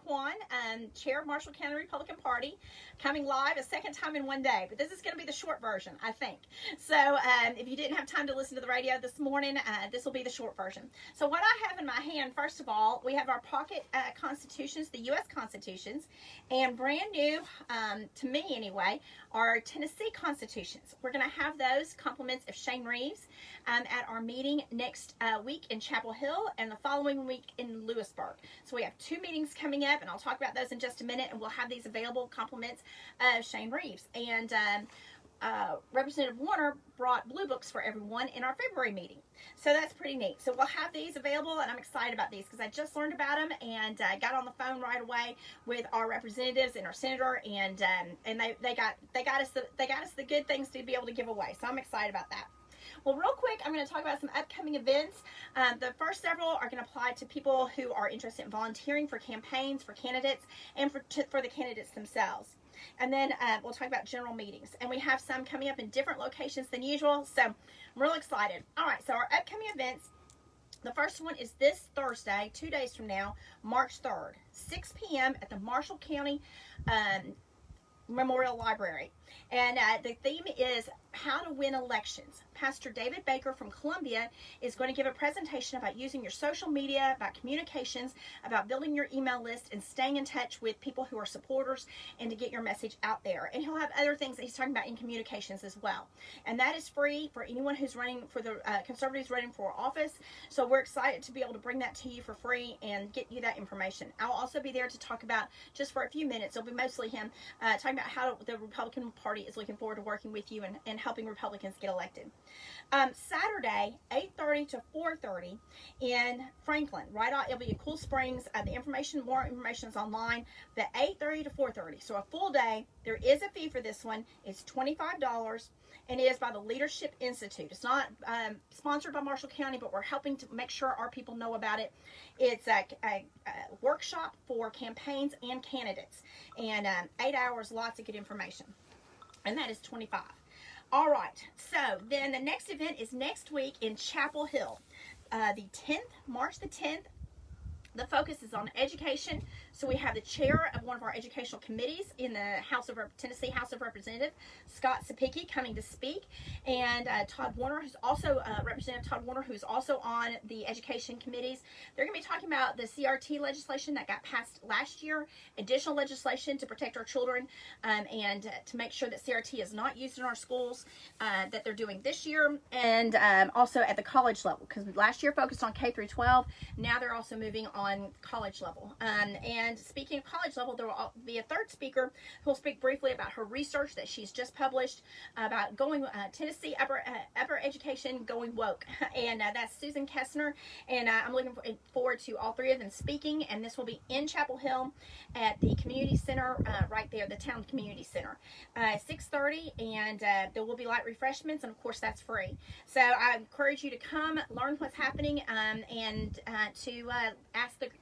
Kwan, Chair of Marshall County Republican Party, coming live a second time in one day. But this is going to be the short version, I think. So if you didn't have time to listen to the radio this morning, this will be the short version. So what I have in my hand, first of all, we have our pocket constitutions, the U.S. constitutions, and brand new, to me anyway, are Tennessee constitutions. We're going to have those compliments of Shane Reeves at our meeting next week in Chapel Hill and the following week in Lewisburg. So we have 2 meetings coming up, and I'll talk about those in just a minute, and we'll have these available compliments of Shane Reeves. And Representative Warner brought blue books for everyone in our February meeting. So that's pretty neat. So we'll have these available, and I'm excited about these because I just learned about them and got on the phone right away with our representatives and our senator, and they got us the good things to be able to give away. So I'm excited about that. Well, real quick, I'm going to talk about some upcoming events. The first several are going to apply to people who are interested in volunteering for campaigns, for candidates, and for the candidates themselves. And then we'll talk about general meetings. And we have some coming up in different locations than usual, so I'm real excited. All right, so our upcoming events, the first one is this Thursday, 2 days from now, March 3rd, 6 p.m. at the Marshall County Memorial Library. And the theme is how to win elections. Pastor David Baker from Columbia is going to give a presentation about using your social media, about communications, about building your email list and staying in touch with people who are supporters and to get your message out there. And he'll have other things that he's talking about in communications as well. And that is free for anyone who's running for the conservatives running for office. So we're excited to be able to bring that to you for free and get you that information. I'll also be there to talk about, just for a few minutes, it'll be mostly him talking about how the Republican Party is looking forward to working with you and helping Republicans get elected. Saturday, 8:30 to 4:30 in Franklin, right out. It'll be at Cool Springs. More information is online. But 8:30 to 4:30, so a full day. There is a fee for this one. It's $25, and it is by the Leadership Institute. It's not sponsored by Marshall County, but we're helping to make sure our people know about it. It's a workshop for campaigns and candidates, and 8 hours, lots of good information, and that is $25. All right, so then the next event is next week in Chapel Hill, the 10th, March the 10th. The focus is on education. So we have the chair of one of our educational committees in the Tennessee House of Representatives, Scott Sapicki, coming to speak, and Todd Warner, who's also Representative Todd Warner, who's also on the education committees. They're going to be talking about the CRT legislation that got passed last year, additional legislation to protect our children, and to make sure that CRT is not used in our schools, that they're doing this year, and also at the college level, because last year focused on K through 12. Now they're also moving on college level. And speaking of college level, there will be a third speaker who will speak briefly about her research that she's just published about going Tennessee upper education going woke, and that's Susan Kessner. And I'm looking forward to all three of them speaking. And this will be in Chapel Hill at the community center, right there, the town community center, 6:30, and there will be light refreshments, and of course that's free. So I encourage you to come, learn what's happening, and to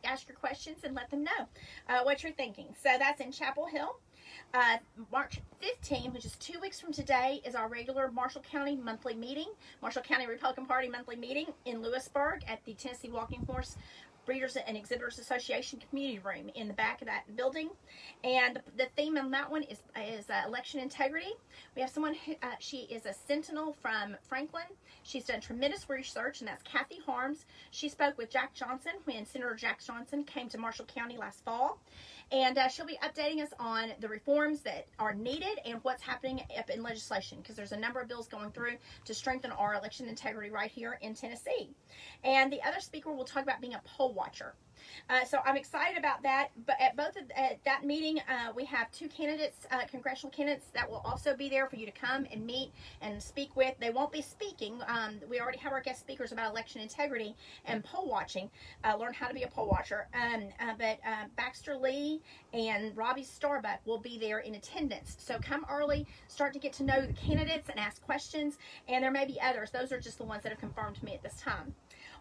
ask your questions and let them know what you're thinking. So that's in Chapel Hill. March 15, which is 2 weeks from today, is our regular Marshall County monthly meeting, Marshall County Republican Party monthly meeting in Lewisburg at the Tennessee Walking Horse Breeders and Exhibitors Association community room in the back of that building. And the theme on that one is election integrity. We have someone who, she is a Sentinel from Franklin. She's done tremendous research, and that's Kathy Harms. She spoke with Jack Johnson when Senator Jack Johnson came to Marshall County last fall. And she'll be updating us on the reforms that are needed and what's happening up in legislation, because there's a number of bills going through to strengthen our election integrity right here in Tennessee. And the other speaker will talk about being a poll watcher. So I'm excited about that. But at that meeting, we have 2 candidates, congressional candidates, that will also be there for you to come and meet and speak with. They won't be speaking. We already have our guest speakers about election integrity and poll watching. Learn how to be a poll watcher. But Baxter Lee and Robbie Starbuck will be there in attendance. So come early, start to get to know the candidates and ask questions. And there may be others. Those are just the ones that have confirmed to me at this time.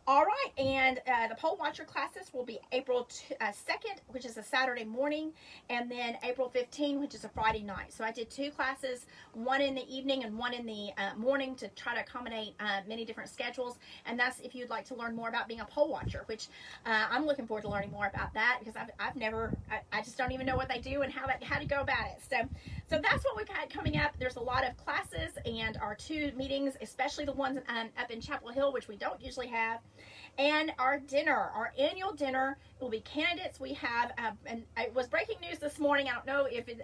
All right, and the poll watcher classes will be April 2nd, which is a Saturday morning, and then April 15th, which is a Friday night. So I did 2 classes, one in the evening and one in the morning, to try to accommodate many different schedules. And that's if you'd like to learn more about being a poll watcher, which I'm looking forward to learning more about that, because I've never, I just don't even know what they do and how to go about it. So that's what we've had coming up. There's a lot of classes, and our 2 meetings, especially the ones up in Chapel Hill, which we don't usually have. And our dinner, our annual dinner, will be candidates. We have, and it was breaking news this morning. I don't know if it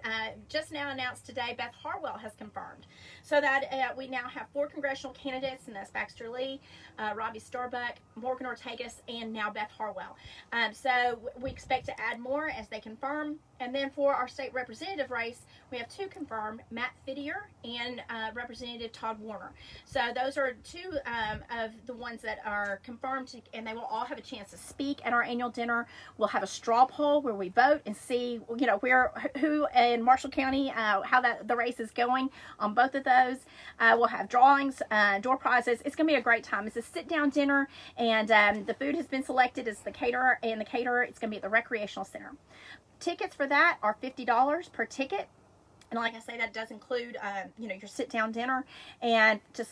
just now announced today, Beth Harwell has confirmed. So that we now have 4 congressional candidates, and that's Baxter Lee, Robbie Starbuck, Morgan Ortagus, and now Beth Harwell. So we expect to add more as they confirm. And then for our state representative race, we have 2 confirmed, Matt Fittier and Representative Todd Warner. So those are 2 of the ones that are confirmed, and they will all have a chance to speak at our annual dinner. We'll have a straw poll where we vote and see, who in Marshall County, how the race is going on both of those. We'll have drawings, door prizes. It's going to be a great time. It's a sit-down dinner, and the food has been selected as the caterer, and the caterer, it's going to be at the Recreational Center. Tickets for that are $50 per ticket. And like I say, that does include, your sit-down dinner. And to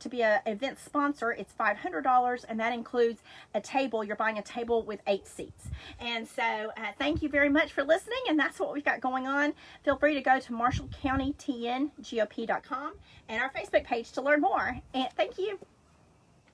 be an event sponsor, it's $500, and that includes a table. You're buying a table with 8 seats. And so thank you very much for listening, and that's what we've got going on. Feel free to go to MarshallCountyTNGOP.com and our Facebook page to learn more. And thank you.